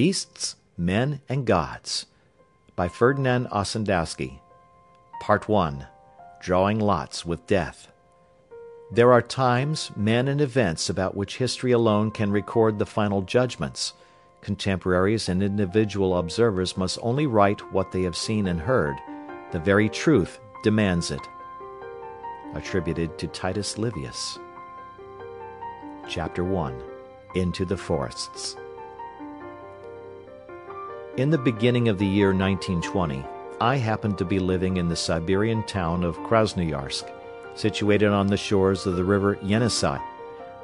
Beasts, Men, and Gods by Ferdinand Ossendowski. Part 1. Drawing Lots with Death. There are times, men, and events about which history alone can record the final judgments. Contemporaries and individual observers must only write what they have seen and heard. The very truth demands it. Attributed to Titus Livius. Chapter 1. Into the Forests. In the beginning of the year 1920, I happened to be living in the Siberian town of Krasnoyarsk, situated on the shores of the river Yenisei,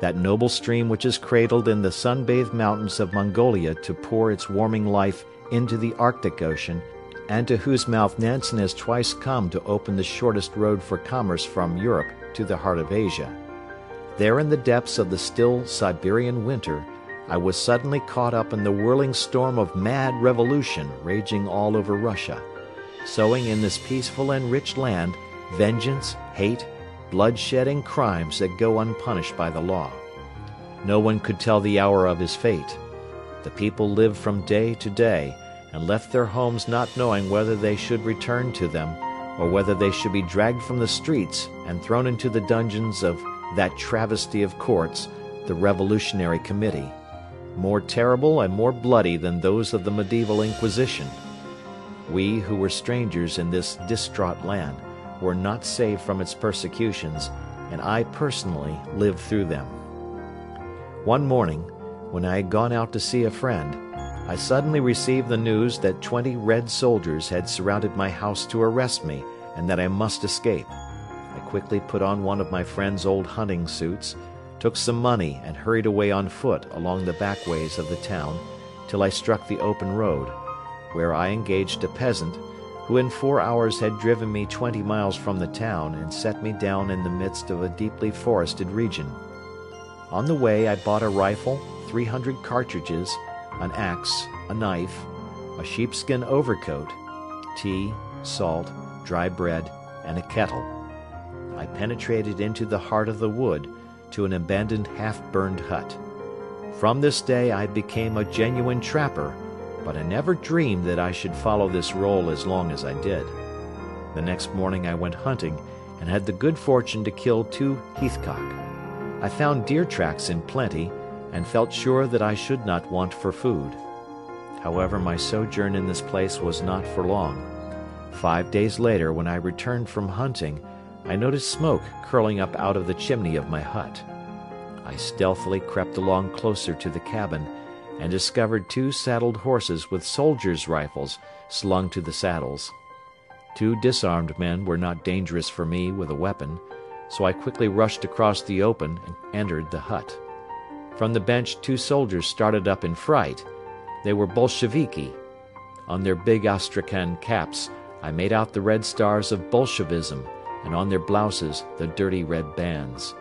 that noble stream which is cradled in the sun-bathed mountains of Mongolia to pour its warming life into the Arctic Ocean, and to whose mouth Nansen has twice come to open the shortest road for commerce from Europe to the heart of Asia. There in the depths of the still Siberian winter, I was suddenly caught up in the whirling storm of mad revolution raging all over Russia, sowing in this peaceful and rich land vengeance, hate, bloodshed, and crimes that go unpunished by the law. No one could tell the hour of his fate. The people lived from day to day, and left their homes not knowing whether they should return to them, or whether they should be dragged from the streets and thrown into the dungeons of that travesty of courts, the Revolutionary Committee, more terrible and more bloody than those of the medieval Inquisition. We, who were strangers in this distraught land, were not saved from its persecutions, and I personally lived through them. One morning, when I had gone out to see a friend, I suddenly received the news that 20 Red soldiers had surrounded my house to arrest me, and that I must escape. I quickly put on one of my friend's old hunting suits, took some money, and hurried away on foot along the back ways of the town till I struck the open road, where I engaged a peasant who in 4 hours had driven me 20 miles from the town and set me down in the midst of a deeply forested region. On the way I bought a rifle, 300 cartridges, an axe, a knife, a sheepskin overcoat, tea, salt, dry bread, and a kettle. I penetrated into the heart of the wood, to an abandoned half-burned hut. From this day I became a genuine trapper, but I never dreamed that I should follow this role as long as I did. The next morning I went hunting, and had the good fortune to kill 2 heathcock. I found deer tracks in plenty, and felt sure that I should not want for food. However, my sojourn in this place was not for long. 5 days later, when I returned from hunting, I noticed smoke curling up out of the chimney of my hut. I stealthily crept along closer to the cabin, and discovered 2 saddled horses with soldiers' rifles slung to the saddles. 2 disarmed men were not dangerous for me with a weapon, so I quickly rushed across the open and entered the hut. From the bench 2 soldiers started up in fright. They were Bolsheviki. On their big Astrakhan caps I made out the red stars of Bolshevism, and on their blouses the dirty red bands.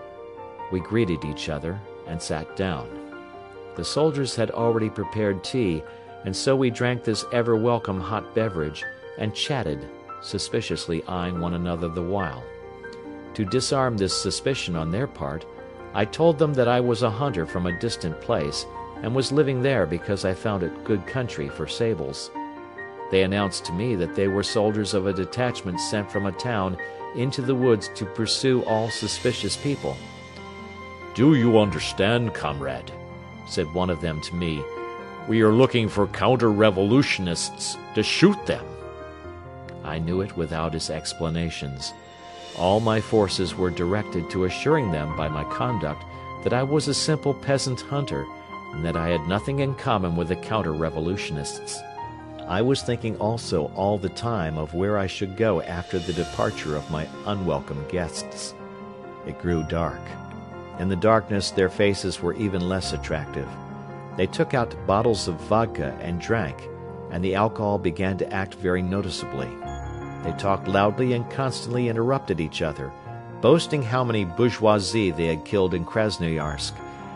We greeted each other and sat down. The soldiers had already prepared tea, and so we drank this ever-welcome hot beverage and chatted, suspiciously eyeing one another the while. To disarm this suspicion on their part, I told them that I was a hunter from a distant place, and was living there because I found it good country for sables. They announced to me that they were soldiers of a detachment sent from a town into the woods to pursue all suspicious people. "Do you understand, comrade?" said one of them to me. "We are looking for counter-revolutionists to shoot them." I knew it without his explanations. All my forces were directed to assuring them by my conduct that I was a simple peasant hunter, and that I had nothing in common with the counter-revolutionists. I was thinking also all the time of where I should go after the departure of my unwelcome guests. It grew dark. In the darkness their faces were even less attractive. They took out bottles of vodka and drank, and the alcohol began to act very noticeably. They talked loudly and constantly interrupted each other, boasting how many bourgeoisie they had killed in Krasnoyarsk,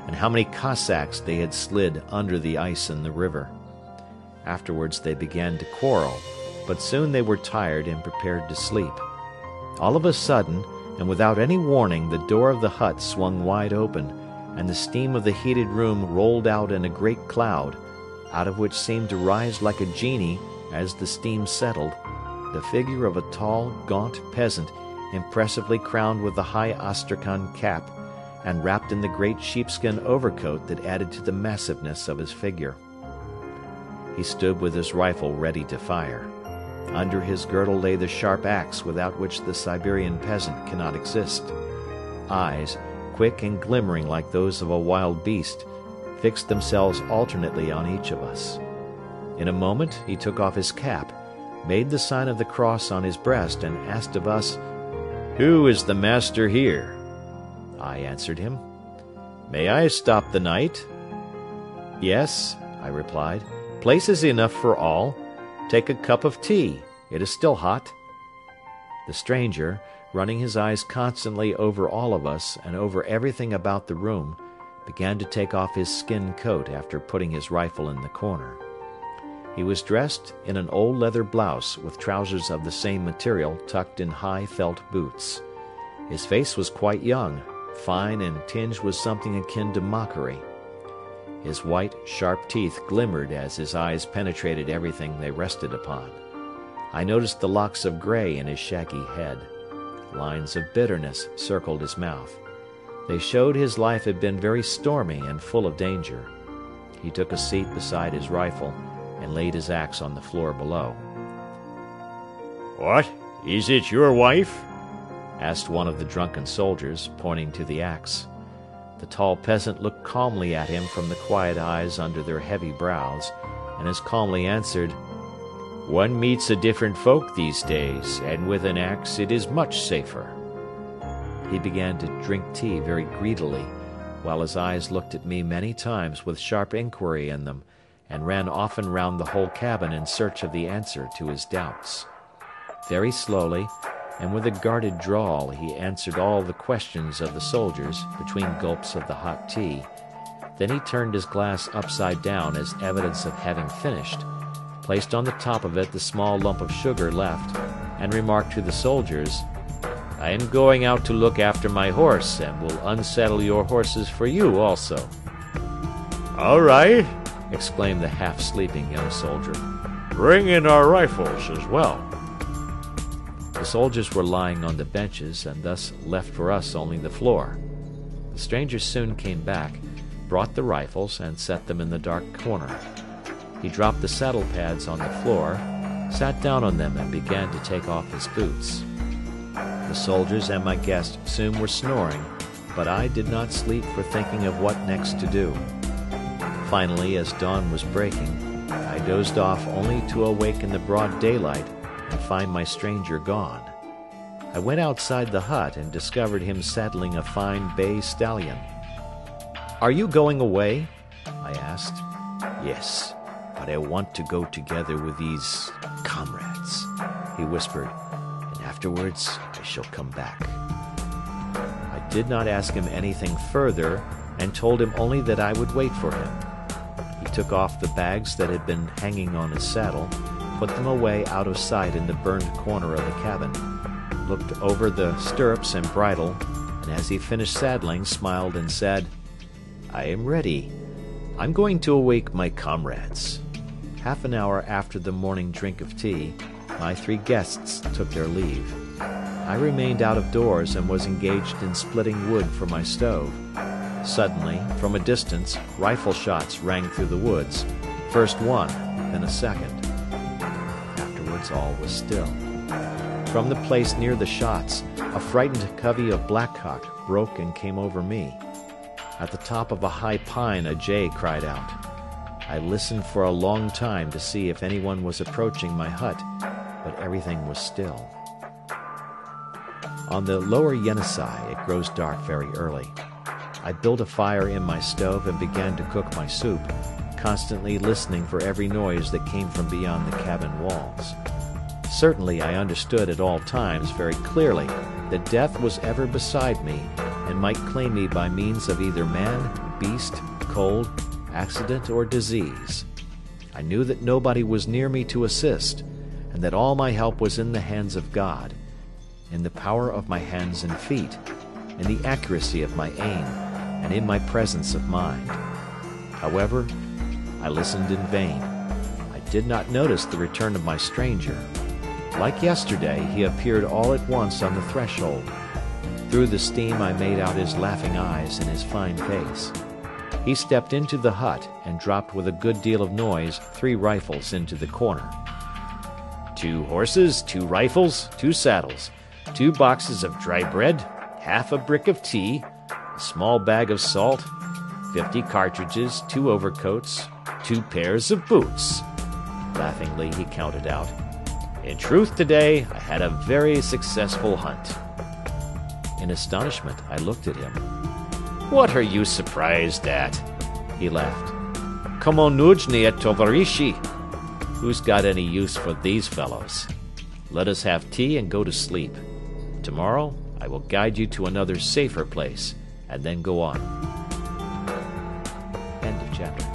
and how many Cossacks they had slid under the ice in the river. Afterwards they began to quarrel, but soon they were tired and prepared to sleep. All of a sudden, and without any warning, the door of the hut swung wide open, and the steam of the heated room rolled out in a great cloud, out of which seemed to rise like a genie as the steam settled, the figure of a tall, gaunt peasant, impressively crowned with the high Astrakhan cap, and wrapped in the great sheepskin overcoat that added to the massiveness of his figure. He stood with his rifle ready to fire. Under his girdle lay the sharp axe without which the Siberian peasant cannot exist. Eyes, quick and glimmering like those of a wild beast, fixed themselves alternately on each of us. In a moment he took off his cap, made the sign of the cross on his breast, and asked of us, "Who is the master here?" I answered him. "May I stop the night?" "Yes," I replied. "Place is enough for all. Take a cup of tea. It is still hot." The stranger, running his eyes constantly over all of us and over everything about the room, began to take off his skin coat after putting his rifle in the corner. He was dressed in an old leather blouse with trousers of the same material tucked in high felt boots. His face was quite young, fine and tinged with something akin to mockery. His white, sharp teeth glimmered as his eyes penetrated everything they rested upon. I noticed the locks of gray in his shaggy head. Lines of bitterness circled his mouth. They showed his life had been very stormy and full of danger. He took a seat beside his rifle and laid his axe on the floor below. "What? Is it your wife?" asked one of the drunken soldiers, pointing to the axe. The tall peasant looked calmly at him from the quiet eyes under their heavy brows, and as calmly answered, "One meets a different folk these days, and with an axe it is much safer." He began to drink tea very greedily, while his eyes looked at me many times with sharp inquiry in them, and ran often round the whole cabin in search of the answer to his doubts. Very slowly, and with a guarded drawl, he answered all the questions of the soldiers between gulps of the hot tea. Then he turned his glass upside down as evidence of having finished, placed on the top of it the small lump of sugar left, and remarked to the soldiers, "I am going out to look after my horse, and will unsaddle your horses for you also." "All right," exclaimed the half-sleeping young soldier. "Bring in our rifles as well." The soldiers were lying on the benches, and thus left for us only the floor. The stranger soon came back, brought the rifles, and set them in the dark corner. He dropped the saddle pads on the floor, sat down on them, and began to take off his boots. The soldiers and my guest soon were snoring, but I did not sleep for thinking of what next to do. Finally, as dawn was breaking, I dozed off only to awake in the broad daylight and find my stranger gone. I went outside the hut and discovered him saddling a fine bay stallion. "Are you going away?" I asked. "Yes, but I want to go together with these comrades," he whispered, "and afterwards I shall come back." I did not ask him anything further, and told him only that I would wait for him. He took off the bags that had been hanging on his saddle, put them away out of sight in the burned corner of the cabin, looked over the stirrups and bridle, and as he finished saddling, smiled and said, "I am ready. I'm going to awake my comrades." Half an hour after the morning drink of tea, my three guests took their leave. I remained out of doors and was engaged in splitting wood for my stove. Suddenly, from a distance, rifle shots rang through the woods, first one, then a second. Afterwards all was still. From the place near the shots, a frightened covey of blackcock broke and came over me. At the top of a high pine a jay cried out. I listened for a long time to see if anyone was approaching my hut, but everything was still. On the lower Yenisei it grows dark very early. I built a fire in my stove and began to cook my soup, constantly listening for every noise that came from beyond the cabin walls. Certainly I understood at all times very clearly that death was ever beside me and might claim me by means of either man, beast, cold, accident, or disease. I knew that nobody was near me to assist, and that all my help was in the hands of God, in the power of my hands and feet, in the accuracy of my aim, and in my presence of mind. However, I listened in vain. I did not notice the return of my stranger. Like yesterday, he appeared all at once on the threshold. Through the steam I made out his laughing eyes and his fine face. He stepped into the hut and dropped with a good deal of noise 3 rifles into the corner. 2 horses, 2 rifles, 2 saddles, 2 boxes of dry bread, half a brick of tea, a small bag of salt, 50 cartridges, 2 overcoats, 2 pairs of boots. Laughingly he counted out, "In truth, today I had a very successful hunt." In astonishment I looked at him. "What are you surprised at?" He laughed. "Komo nujny tovarishi. Who's got any use for these fellows? Let us have tea and go to sleep. Tomorrow I will guide you to another safer place, and then go on." End of chapter.